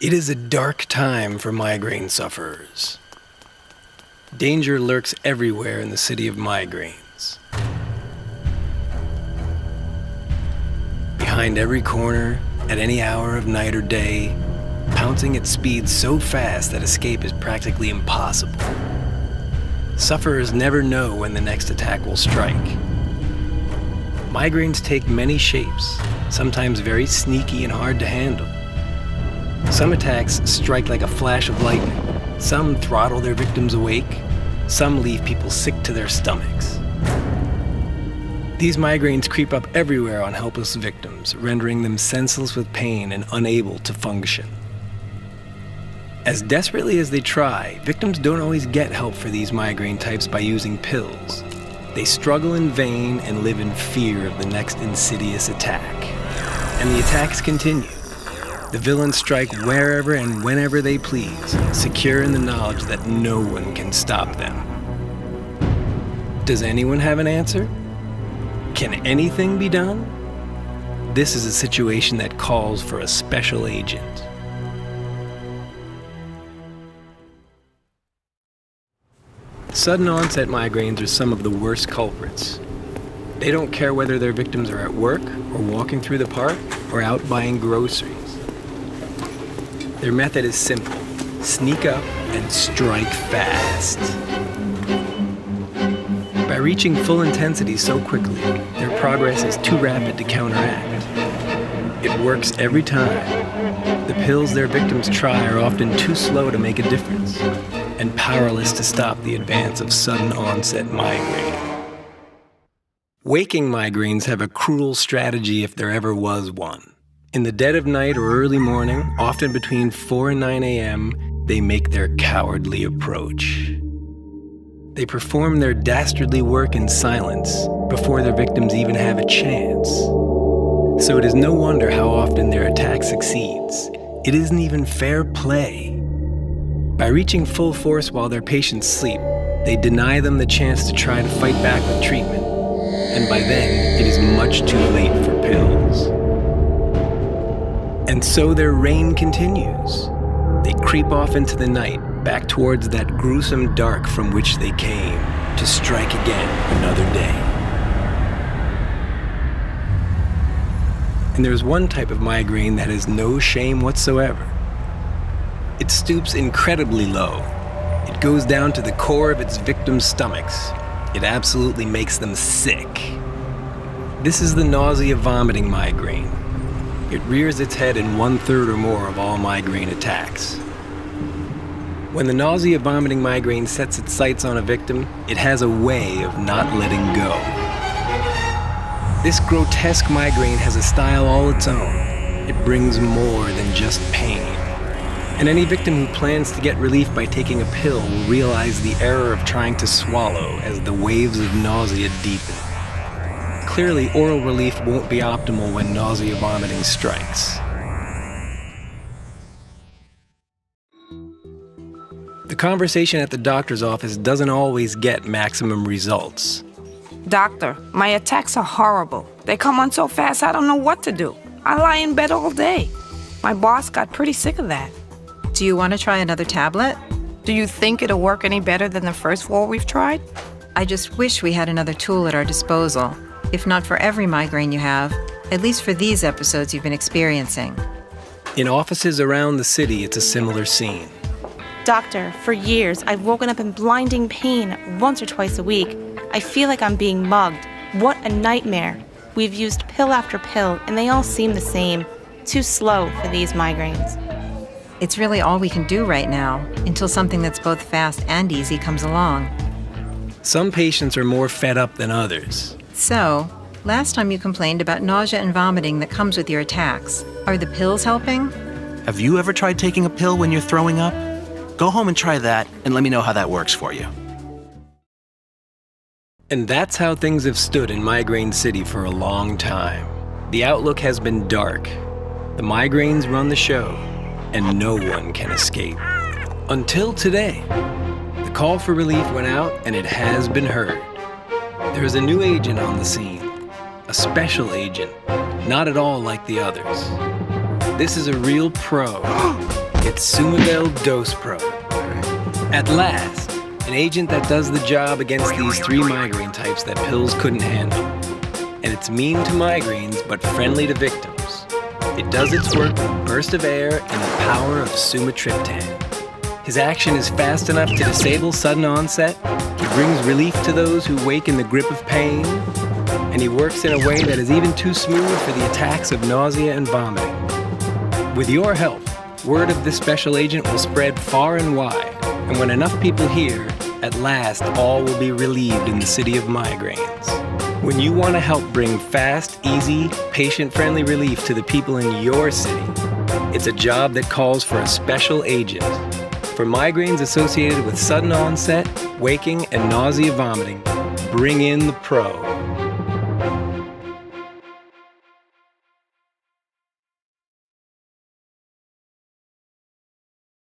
It is a dark time for migraine sufferers. Danger lurks everywhere in the city of migraines. Behind every corner, at any hour of night or day, pouncing at speeds so fast that escape is practically impossible. Sufferers never know when the next attack will strike. Migraines take many shapes, sometimes very sneaky and hard to handle. Some attacks strike like a flash of lightning. Some throttle their victims awake. Some leave people sick to their stomachs. These migraines creep up everywhere on helpless victims, rendering them senseless with pain and unable to function. As desperately as they try, victims don't always get help for these migraine types by using pills. They struggle in vain and live in fear of the next insidious attack. And the attacks continue. The villains strike wherever and whenever they please, secure in the knowledge that no one can stop them. Does anyone have an answer? Can anything be done? This is a situation that calls for a special agent. Sudden onset migraines are some of the worst culprits. They don't care whether their victims are at work or walking through the park or out buying groceries. Their method is simple: sneak up and strike fast. By reaching full intensity so quickly, their progress is too rapid to counteract. It works every time. The pills their victims try are often too slow to make a difference, and powerless to stop the advance of sudden onset migraine. Waking migraines have a cruel strategy if there ever was one. In the dead of night or early morning, often between 4 and 9 a.m., they make their cowardly approach. They perform their dastardly work in silence before their victims even have a chance. So it is no wonder how often their attack succeeds. It isn't even fair play. By reaching full force while their patients sleep, they deny them the chance to try to fight back with treatment. And by then, it is much too late for pills. And so their reign continues. They creep off into the night, back towards that gruesome dark from which they came, to strike again another day. And there's one type of migraine that has no shame whatsoever. It stoops incredibly low. It goes down to the core of its victims' stomachs. It absolutely makes them sick. This is the nausea-vomiting migraine. It rears its head in 1/3 or more of all migraine attacks. When the nausea-vomiting migraine sets its sights on a victim, it has a way of not letting go. This grotesque migraine has a style all its own. It brings more than just pain. And any victim who plans to get relief by taking a pill will realize the error of trying to swallow as the waves of nausea deepen. Clearly, oral relief won't be optimal when nausea vomiting strikes. The conversation at the doctor's office doesn't always get maximum results. Doctor, my attacks are horrible. They come on so fast I don't know what to do. I lie in bed all day. My boss got pretty sick of that. Do you want to try another tablet? Do you think it'll work any better than the first 4 we've tried? I just wish we had another tool at our disposal. If not for every migraine you have, at least for these episodes you've been experiencing. In offices around the city, it's a similar scene. Doctor, for years, I've woken up in blinding pain once or twice a week. I feel like I'm being mugged. What a nightmare. We've used pill after pill, and they all seem the same. Too slow for these migraines. It's really all we can do right now, until something that's both fast and easy comes along. Some patients are more fed up than others. So, last time you complained about nausea and vomiting that comes with your attacks. Are the pills helping? Have you ever tried taking a pill when you're throwing up? Go home and try that, and let me know how that works for you. And that's how things have stood in Migraine City for a long time. The outlook has been dark. The migraines run the show, and no one can escape. Until today. The call for relief went out, and it has been heard. There's a new agent on the scene. A special agent, not at all like the others. This is a real pro. It's Sumabel Dose Pro. At last, an agent that does the job against these 3 migraine types that pills couldn't handle. And it's mean to migraines, but friendly to victims. It does its work with a burst of air and the power of sumatriptan. His action is fast enough to disable sudden onset. He brings relief to those who wake in the grip of pain. And he works in a way that is even too smooth for the attacks of nausea and vomiting. With your help, word of this special agent will spread far and wide. And when enough people hear, at last all will be relieved in the city of migraines. When you want to help bring fast, easy, patient-friendly relief to the people in your city, it's a job that calls for a special agent. For migraines associated with sudden onset, waking, and nausea vomiting, bring in the pro.